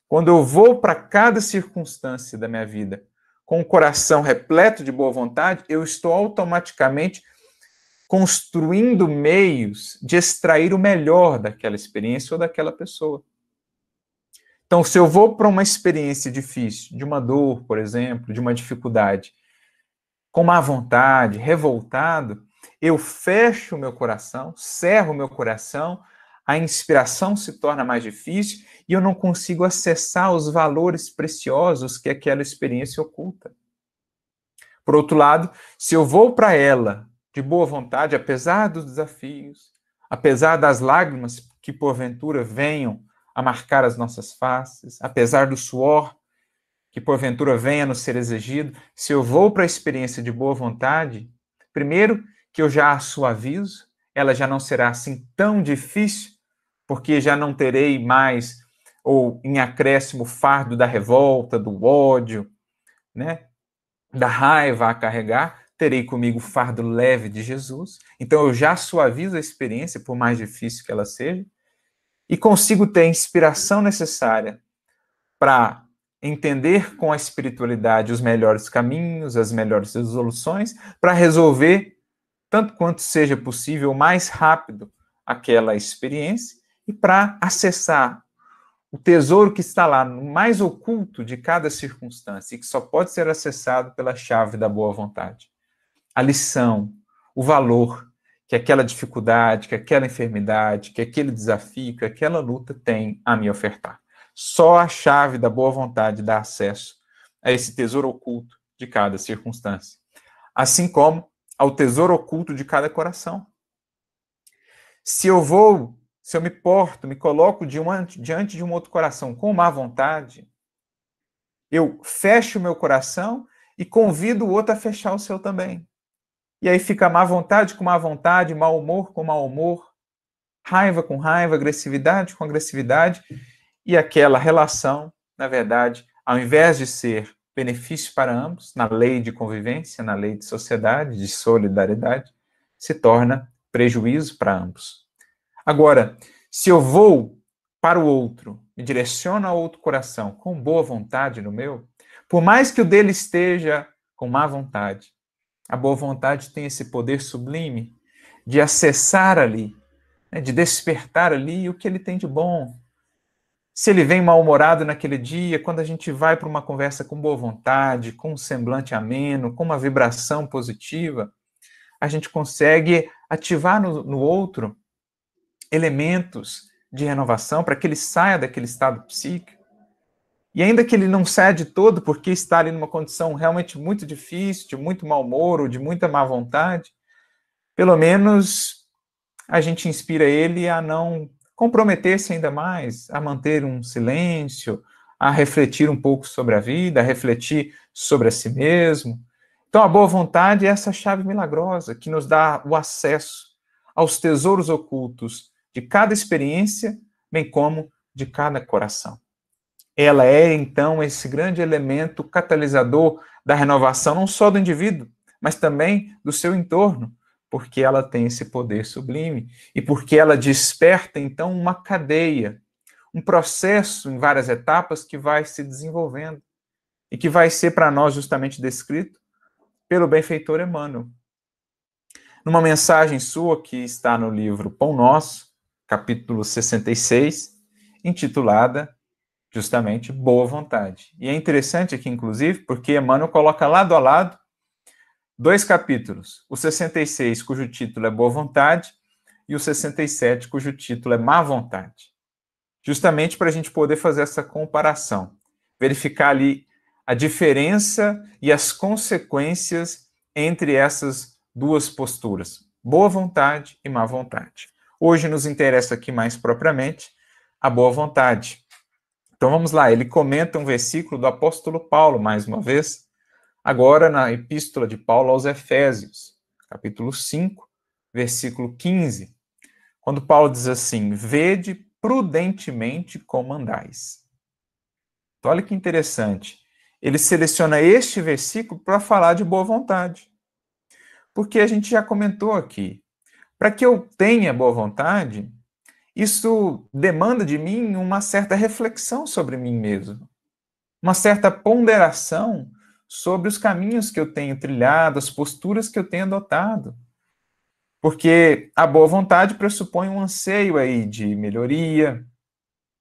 Quando eu vou para cada circunstância da minha vida com o coração repleto de boa vontade, eu estou automaticamente construindo meios de extrair o melhor daquela experiência ou daquela pessoa. Então, se eu vou para uma experiência difícil, de uma dor, por exemplo, de uma dificuldade, com má vontade, revoltado, eu fecho o meu coração, cerro o meu coração, a inspiração se torna mais difícil e eu não consigo acessar os valores preciosos que aquela experiência oculta. Por outro lado, se eu vou para ela de boa vontade, apesar dos desafios, apesar das lágrimas que porventura venham a marcar as nossas faces, apesar do suor que porventura venha a nos ser exigido, se eu vou para a experiência de boa vontade, primeiro que eu já a suavizo, ela já não será assim tão difícil, porque já não terei mais, ou em acréscimo, o fardo da revolta, do ódio, né, da raiva a carregar, terei comigo o fardo leve de Jesus, então eu já suavizo a experiência, por mais difícil que ela seja, e consigo ter a inspiração necessária para entender com a espiritualidade os melhores caminhos, as melhores resoluções, para resolver, tanto quanto seja possível, mais rápido aquela experiência e para acessar o tesouro que está lá no mais oculto de cada circunstância e que só pode ser acessado pela chave da boa vontade. A lição, o valor que aquela dificuldade, que aquela enfermidade, que aquele desafio, que aquela luta tem a me ofertar. Só a chave da boa vontade dá acesso a esse tesouro oculto de cada circunstância. Assim como ao tesouro oculto de cada coração. Se eu me porto, me coloco diante de um outro coração com má vontade, eu fecho o meu coração e convido o outro a fechar o seu também. E aí fica má vontade com má vontade, mau humor com mau humor, raiva com raiva, agressividade com agressividade, e aquela relação, na verdade, ao invés de ser benefício para ambos, na lei de convivência, na lei de sociedade, de solidariedade, se torna prejuízo para ambos. Agora, se eu vou para o outro, me direciono ao outro coração com boa vontade no meu, por mais que o dele esteja com má vontade, a boa vontade tem esse poder sublime de acessar ali, né, de despertar ali o que ele tem de bom. Se ele vem mal-humorado naquele dia, quando a gente vai para uma conversa com boa vontade, com um semblante ameno, com uma vibração positiva, a gente consegue ativar no outro elementos de renovação para que ele saia daquele estado psíquico. E ainda que ele não saia de todo, porque está ali numa condição realmente muito difícil, de muito mau humor ou de muita má vontade, pelo menos a gente inspira ele a não comprometer-se ainda mais, a manter um silêncio, a refletir um pouco sobre a vida, a refletir sobre a si mesmo. Então, a boa vontade é essa chave milagrosa que nos dá o acesso aos tesouros ocultos de cada experiência, bem como de cada coração. Ela é, então, esse grande elemento catalisador da renovação, não só do indivíduo, mas também do seu entorno, porque ela tem esse poder sublime e porque ela desperta, então, uma cadeia, um processo em várias etapas que vai se desenvolvendo e que vai ser para nós justamente descrito pelo benfeitor Emmanuel. Numa mensagem sua que está no livro Pão Nosso, capítulo 66, intitulada justamente Boa Vontade. E é interessante aqui, inclusive, porque Emmanuel coloca lado a lado dois capítulos, o 66, cujo título é Boa Vontade, e o 67, cujo título é Má Vontade. Justamente para a gente poder fazer essa comparação, verificar ali a diferença e as consequências entre essas duas posturas, boa vontade e má vontade. Hoje nos interessa aqui mais propriamente a boa vontade. Então vamos lá, ele comenta um versículo do apóstolo Paulo, mais uma vez, agora na epístola de Paulo aos Efésios, capítulo 5, versículo 15, quando Paulo diz assim, vede prudentemente como andais. Então olha que interessante, ele seleciona este versículo para falar de boa vontade. Porque a gente já comentou aqui, para que eu tenha boa vontade, isso demanda de mim uma certa reflexão sobre mim mesmo, uma certa ponderação sobre os caminhos que eu tenho trilhado, as posturas que eu tenho adotado. Porque a boa vontade pressupõe um anseio aí de melhoria,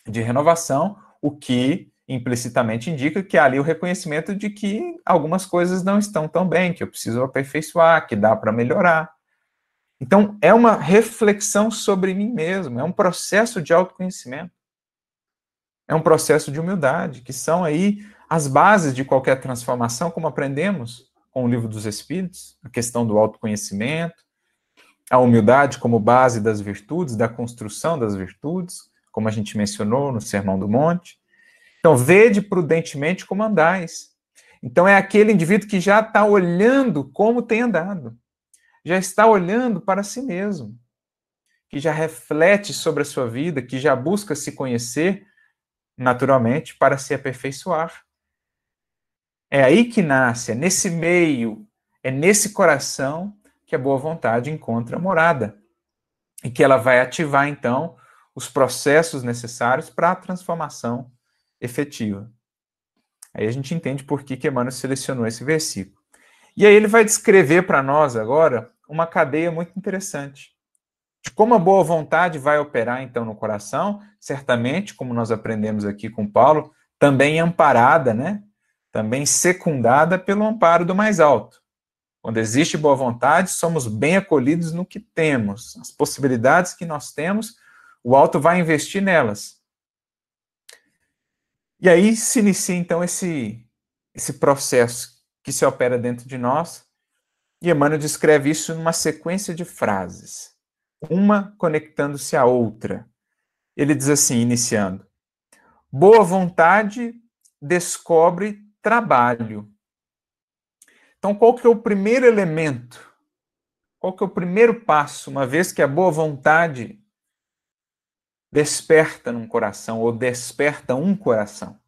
de renovação, o que implicitamente indica que há ali o reconhecimento de que algumas coisas não estão tão bem, que eu preciso aperfeiçoar, que dá para melhorar. Então, é uma reflexão sobre mim mesmo, é um processo de autoconhecimento, é um processo de humildade, que são aí as bases de qualquer transformação, como aprendemos com o Livro dos Espíritos, a questão do autoconhecimento, a humildade como base das virtudes, da construção das virtudes, como a gente mencionou no Sermão do Monte. Então, vede prudentemente como andais. Então, é aquele indivíduo que já está olhando como tem andado, já está olhando para si mesmo, que já reflete sobre a sua vida, que já busca se conhecer naturalmente para se aperfeiçoar. É aí que nasce, é nesse meio, é nesse coração que a boa vontade encontra morada e que ela vai ativar, então, os processos necessários para a transformação efetiva. Aí a gente entende por que Emmanuel selecionou esse versículo. E aí ele vai descrever para nós agora uma cadeia muito interessante de como a boa vontade vai operar, então, no coração, certamente, como nós aprendemos aqui com Paulo, também amparada, né? Também secundada pelo amparo do mais alto. Quando existe boa vontade, somos bem acolhidos no que temos. As possibilidades que nós temos, o alto vai investir nelas. E aí se inicia, então, esse processo que se opera dentro de nós. E Emmanuel descreve isso numa sequência de frases, uma conectando-se à outra. Ele diz assim, iniciando: boa vontade descobre trabalho. Então, qual que é o primeiro elemento? Qual que é o primeiro passo, uma vez que a boa vontade desperta num coração, ou desperta um coração?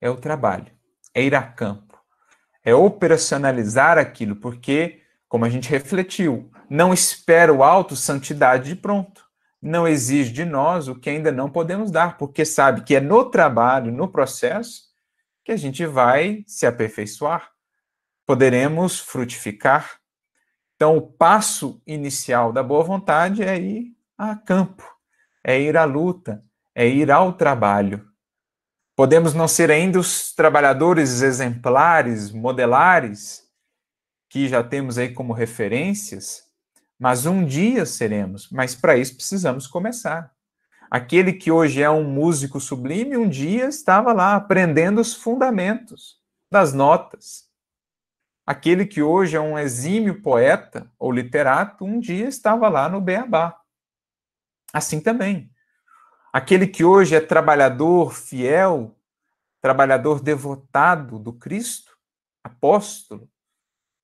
É o trabalho, é ir a campo, é operacionalizar aquilo, porque, como a gente refletiu, não espera o alto santidade de pronto, não exige de nós o que ainda não podemos dar, porque sabe que é no trabalho, no processo, que a gente vai se aperfeiçoar, poderemos frutificar. Então, o passo inicial da boa vontade é ir a campo, é ir à luta, é ir ao trabalho. Podemos não ser ainda os trabalhadores exemplares, modelares, que já temos aí como referências, mas um dia seremos. Mas para isso precisamos começar. Aquele que hoje é um músico sublime, um dia estava lá aprendendo os fundamentos das notas. Aquele que hoje é um exímio poeta ou literato, um dia estava lá no beabá. Assim também. Aquele que hoje é trabalhador fiel, trabalhador devotado do Cristo, apóstolo,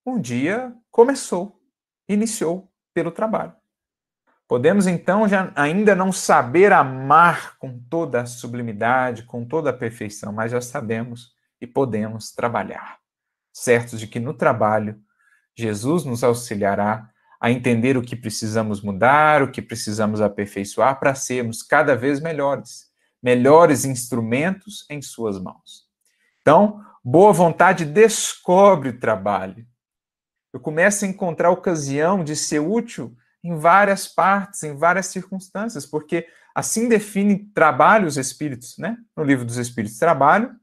um dia começou, iniciou pelo trabalho. Podemos então já ainda não saber amar com toda a sublimidade, com toda a perfeição, mas já sabemos e podemos trabalhar, certos de que no trabalho Jesus nos auxiliará a entender o que precisamos mudar, o que precisamos aperfeiçoar para sermos cada vez melhores, melhores instrumentos em suas mãos. Então, boa vontade descobre o trabalho. Eu começo a encontrar ocasião de ser útil em várias partes, em várias circunstâncias, porque assim define trabalho os Espíritos, né? No Livro dos Espíritos, trabalho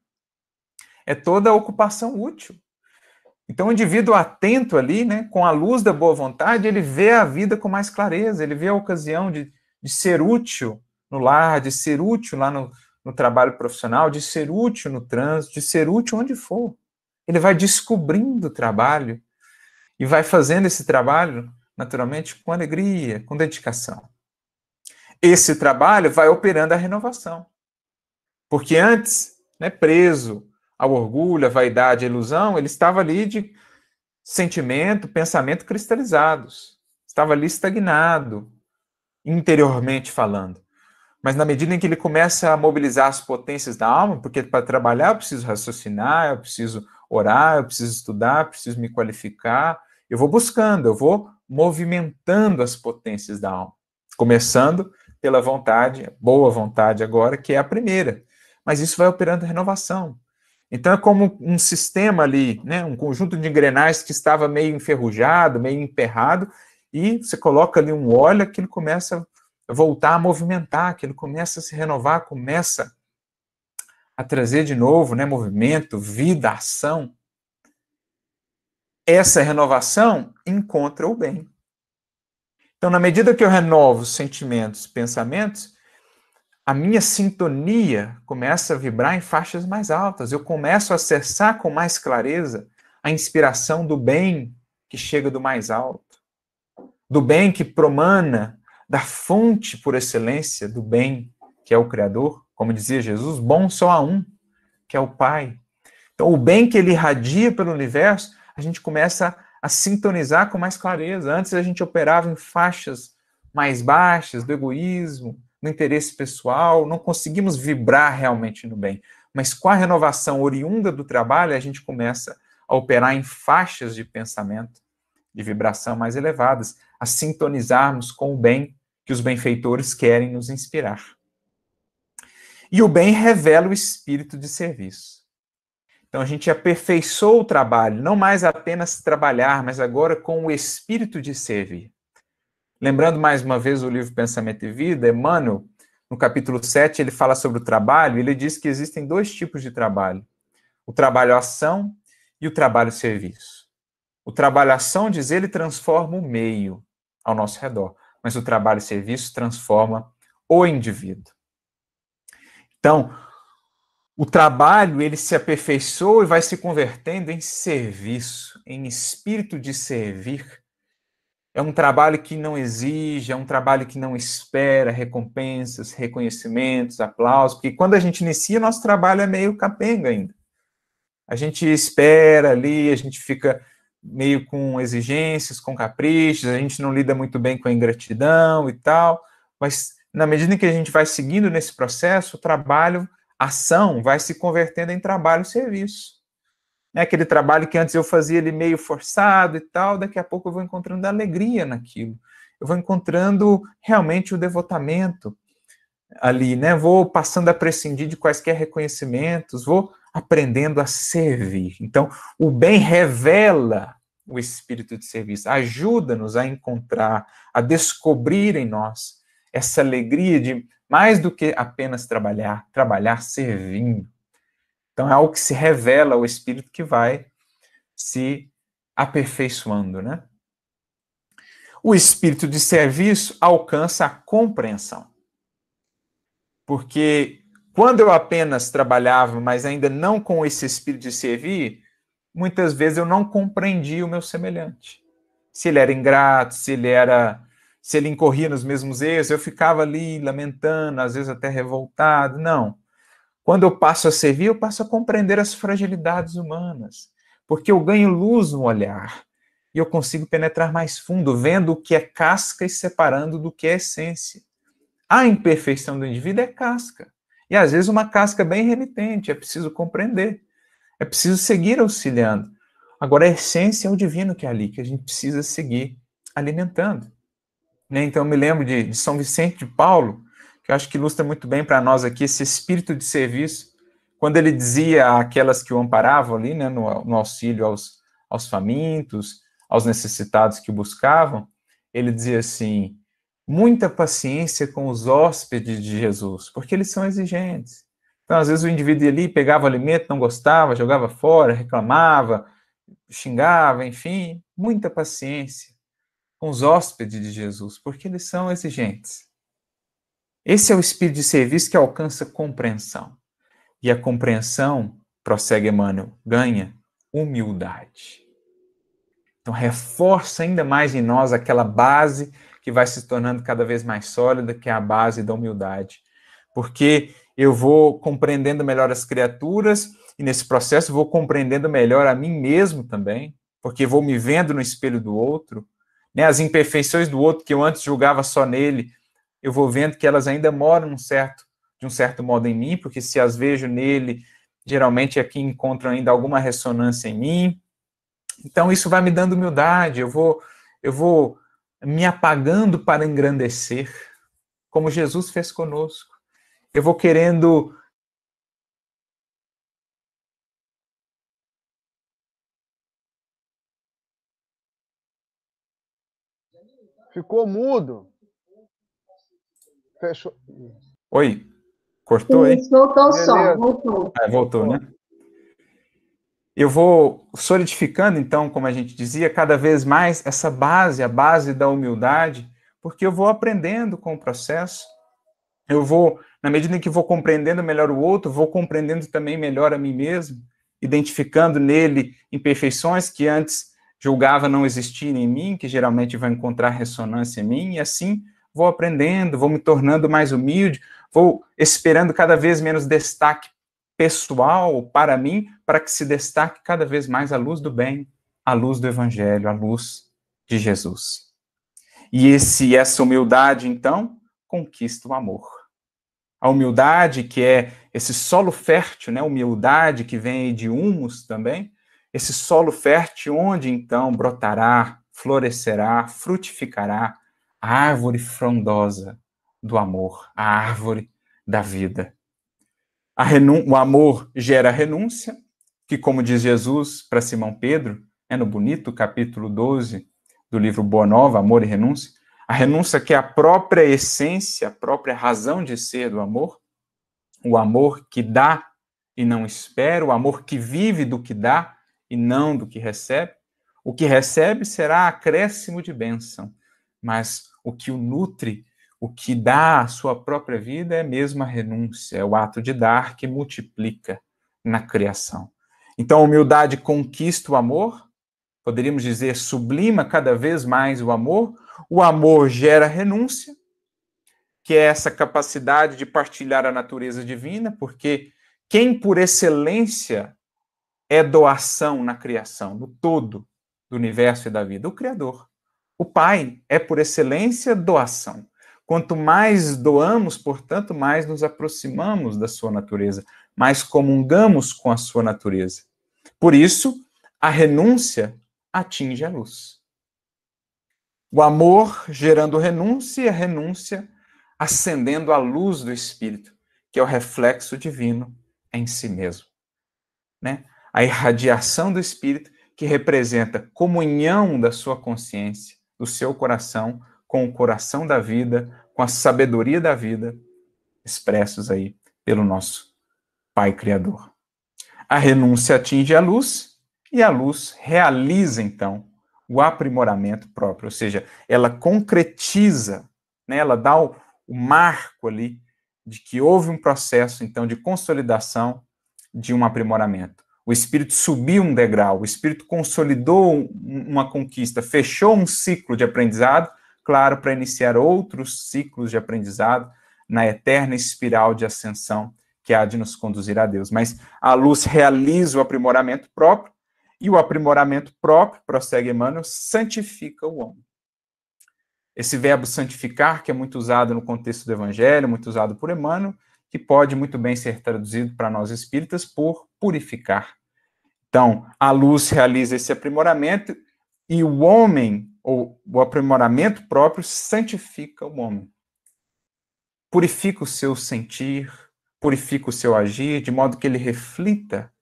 é toda a ocupação útil. Então, o indivíduo atento ali, né, com a luz da boa vontade, ele vê a vida com mais clareza, ele vê a ocasião de ser útil no lar, de ser útil lá no trabalho profissional, de ser útil no trânsito, de ser útil onde for. Ele vai descobrindo o trabalho e vai fazendo esse trabalho, naturalmente, com alegria, com dedicação. Esse trabalho vai operando a renovação. Porque antes, né, preso ao orgulho, à vaidade, à ilusão, ele estava ali de sentimento, pensamento cristalizados. Estava ali estagnado, interiormente falando. Mas na medida em que ele começa a mobilizar as potências da alma, porque para trabalhar eu preciso raciocinar, eu preciso orar, eu preciso estudar, eu preciso me qualificar, eu vou buscando, eu vou movimentando as potências da alma. Começando pela vontade, boa vontade agora, que é a primeira. Mas isso vai operando a renovação. Então é como um sistema ali, né, um conjunto de engrenagens que estava meio enferrujado, meio emperrado, e você coloca ali um óleo que ele começa a voltar a movimentar, que ele começa a se renovar, começa a trazer de novo, né, movimento, vida, ação. Essa renovação encontra o bem. Então, na medida que eu renovo os sentimentos, pensamentos, a minha sintonia começa a vibrar em faixas mais altas. Eu começo a acessar com mais clareza a inspiração do bem que chega do mais alto, do bem que promana da fonte por excelência do bem, que é o Criador. Como dizia Jesus, bom só há um, que é o Pai. Então, o bem que ele irradia pelo universo, a gente começa a sintonizar com mais clareza. Antes a gente operava em faixas mais baixas, do egoísmo, no interesse pessoal, não conseguimos vibrar realmente no bem. Mas com a renovação oriunda do trabalho, a gente começa a operar em faixas de pensamento, de vibração mais elevadas, a sintonizarmos com o bem que os benfeitores querem nos inspirar. E o bem revela o espírito de serviço. Então a gente aperfeiçoa o trabalho, não mais apenas trabalhar, mas agora com o espírito de servir. Lembrando mais uma vez o livro Pensamento e Vida, Emmanuel, no capítulo 7, ele fala sobre o trabalho, ele diz que existem dois tipos de trabalho. O trabalho-ação e o trabalho-serviço. O trabalho-ação, diz ele, transforma o meio ao nosso redor, mas o trabalho-serviço transforma o indivíduo. Então, o trabalho, ele se aperfeiçoa e vai se convertendo em serviço, em espírito de servir. É um trabalho que não exige, é um trabalho que não espera recompensas, reconhecimentos, aplausos, porque quando a gente inicia, nosso trabalho é meio capenga ainda. A gente espera ali, a gente fica meio com exigências, com caprichos, a gente não lida muito bem com a ingratidão e tal, mas na medida em que a gente vai seguindo nesse processo, o trabalho, a ação vai se convertendo em trabalho e serviço. É aquele trabalho que antes eu fazia ele meio forçado e tal, daqui a pouco eu vou encontrando alegria naquilo. Eu vou encontrando realmente o devotamento ali, né? Vou passando a prescindir de quaisquer reconhecimentos, vou aprendendo a servir. Então, o bem revela o espírito de serviço, ajuda-nos a encontrar, a descobrir em nós essa alegria de mais do que apenas trabalhar servindo. Então, é algo que se revela o espírito que vai se aperfeiçoando, né? O espírito de serviço alcança a compreensão. Porque quando eu apenas trabalhava, mas ainda não com esse espírito de servir, muitas vezes eu não compreendia o meu semelhante. Se ele era ingrato, se ele incorria nos mesmos erros, eu ficava ali lamentando, às vezes até revoltado. Não. Quando eu passo a servir, eu passo a compreender as fragilidades humanas, porque eu ganho luz no olhar e eu consigo penetrar mais fundo, vendo o que é casca e separando do que é essência. A imperfeição do indivíduo é casca, e às vezes uma casca bem renitente, é preciso compreender, é preciso seguir auxiliando. Agora a essência é o divino que é ali, que a gente precisa seguir alimentando. Então eu me lembro de São Vicente de Paulo, que eu acho que ilustra muito bem para nós aqui esse espírito de serviço, quando ele dizia àquelas que o amparavam ali, né, no auxílio aos famintos, aos necessitados que o buscavam, ele dizia assim, muita paciência com os hóspedes de Jesus, porque eles são exigentes. Então, às vezes o indivíduo ia ali, pegava o alimento, não gostava, jogava fora, reclamava, xingava, enfim, muita paciência com os hóspedes de Jesus, porque eles são exigentes. Esse é o espírito de serviço que alcança compreensão. E a compreensão, prossegue Emmanuel, ganha humildade. Então, reforça ainda mais em nós aquela base que vai se tornando cada vez mais sólida, que é a base da humildade. Porque eu vou compreendendo melhor as criaturas e, nesse processo, vou compreendendo melhor a mim mesmo também, porque vou me vendo no espelho do outro. Né? As imperfeições do outro que eu antes julgava só nele, eu vou vendo que elas ainda moram de um certo modo em mim, porque se as vejo nele, geralmente aqui encontram ainda alguma ressonância em mim. Então isso vai me dando humildade, eu vou me apagando para engrandecer, como Jesus fez conosco. Eu vou querendo... Ficou mudo. Fechou. Oi, cortou aí? Isso, voltou o som, Beleza. voltou. Voltou, né? Eu vou solidificando, então, como a gente dizia, cada vez mais essa base, a base da humildade, porque eu vou aprendendo com o processo. Eu vou, na medida em que vou compreendendo melhor o outro, vou compreendendo também melhor a mim mesmo, identificando nele imperfeições que antes julgava não existirem em mim, que geralmente vão encontrar ressonância em mim, e assim vou aprendendo, vou me tornando mais humilde, vou esperando cada vez menos destaque pessoal para mim, para que se destaque cada vez mais a luz do bem, a luz do Evangelho, a luz de Jesus. E essa humildade, então, conquista o amor. A humildade, que é esse solo fértil, né? Humildade que vem de humus também, esse solo fértil onde, então, brotará, florescerá, frutificará a árvore frondosa do amor, a árvore da vida. O amor gera renúncia, que, como diz Jesus para Simão Pedro, no bonito capítulo 12 do livro Boa Nova, Amor e Renúncia, a renúncia que é a própria essência, a própria razão de ser do amor, o amor que dá e não espera, o amor que vive do que dá e não do que recebe. O que recebe será acréscimo de bênção, mas o que o nutre, o que dá a sua própria vida é mesmo a renúncia, é o ato de dar que multiplica na criação. Então, a humildade conquista o amor, poderíamos dizer, sublima cada vez mais o amor gera renúncia, que é essa capacidade de partilhar a natureza divina, porque quem por excelência é doação na criação, no todo do universo e da vida? O Criador. O Pai é por excelência doação. Quanto mais doamos, portanto, mais nos aproximamos da sua natureza, mais comungamos com a sua natureza. Por isso, a renúncia atinge a luz. O amor gerando renúncia e a renúncia acendendo a luz do Espírito, que é o reflexo divino em si mesmo. Né? A irradiação do Espírito, que representa comunhão da sua consciência, do seu coração, com o coração da vida, com a sabedoria da vida, expressos aí pelo nosso Pai Criador. A renúncia atinge a luz, e a luz realiza, então, o aprimoramento próprio, ou seja, ela concretiza, né? Ela dá o marco ali de que houve um processo, então, de consolidação de um aprimoramento. O Espírito subiu um degrau, o Espírito consolidou uma conquista, fechou um ciclo de aprendizado, claro, para iniciar outros ciclos de aprendizado na eterna espiral de ascensão que há de nos conduzir a Deus. Mas a luz realiza o aprimoramento próprio, e o aprimoramento próprio, prossegue Emmanuel, santifica o homem. Esse verbo santificar, que é muito usado no contexto do Evangelho, muito usado por Emmanuel, que pode muito bem ser traduzido para nós espíritas por purificar. Então, a luz realiza esse aprimoramento e o homem, ou o aprimoramento próprio, santifica o homem. Purifica o seu sentir, purifica o seu agir, de modo que ele reflita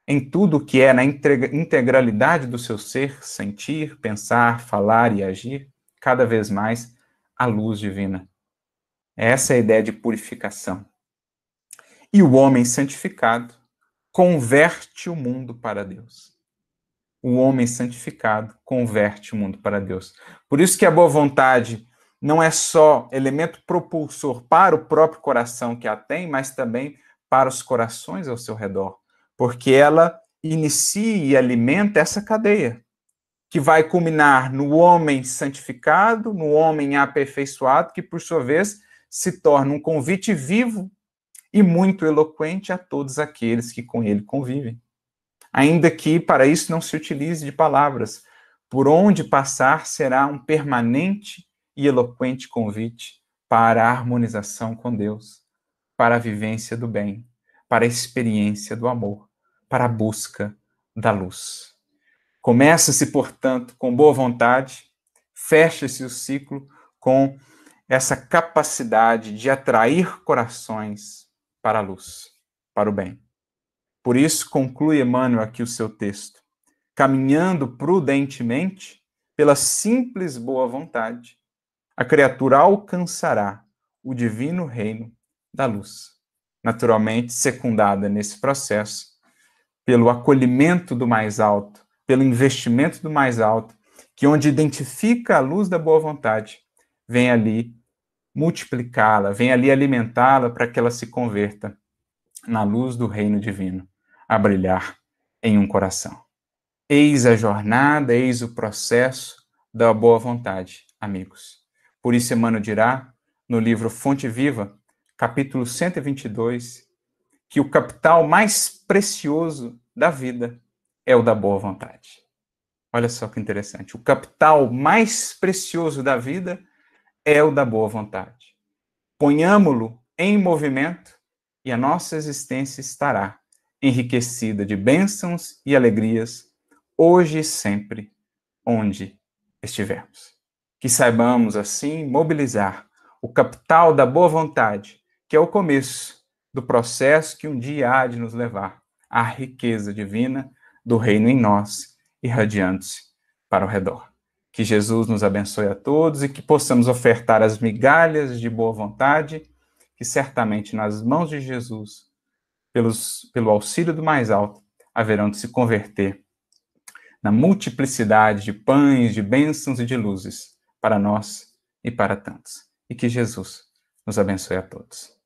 em tudo o que é na integralidade do seu ser, sentir, pensar, falar e agir, cada vez mais a luz divina. Essa é a ideia de purificação. E o homem santificado converte o mundo para Deus. O homem santificado converte o mundo para Deus. Por isso que a boa vontade não é só elemento propulsor para o próprio coração que a tem, mas também para os corações ao seu redor. Porque ela inicia e alimenta essa cadeia, que vai culminar no homem santificado, no homem aperfeiçoado, que, por sua vez, se torna um convite vivo e muito eloquente a todos aqueles que com ele convivem. Ainda que para isso não se utilize de palavras, por onde passar será um permanente e eloquente convite para a harmonização com Deus, para a vivência do bem, para a experiência do amor, para a busca da luz. Começa-se, portanto, com boa vontade, fecha-se o ciclo com essa capacidade de atrair corações para a luz, para o bem. Por isso, conclui Emmanuel aqui o seu texto. Caminhando prudentemente, pela simples boa vontade, a criatura alcançará o divino reino da luz. Naturalmente, secundada nesse processo pelo acolhimento do mais alto, pelo investimento do mais alto, que onde identifica a luz da boa vontade, vem ali multiplicá-la, vem ali alimentá-la para que ela se converta na luz do reino divino, a brilhar em um coração. Eis a jornada, eis o processo da boa vontade, amigos. Por isso Emmanuel dirá, no livro Fonte Viva, capítulo 122, que o capital mais precioso da vida é o da boa vontade. Olha só que interessante. O capital mais precioso da vida é o da boa vontade. Ponhamo-lo em movimento e a nossa existência estará enriquecida de bênçãos e alegrias, hoje e sempre, onde estivermos. Que saibamos, assim, mobilizar o capital da boa vontade, que é o começo do processo que um dia há de nos levar à riqueza divina do reino em nós, irradiando-se para o redor. Que Jesus nos abençoe a todos e que possamos ofertar as migalhas de boa vontade, que certamente nas mãos de Jesus, pelo auxílio do mais alto, haverão de se converter na multiplicidade de pães, de bênçãos e de luzes para nós e para tantos. E que Jesus nos abençoe a todos.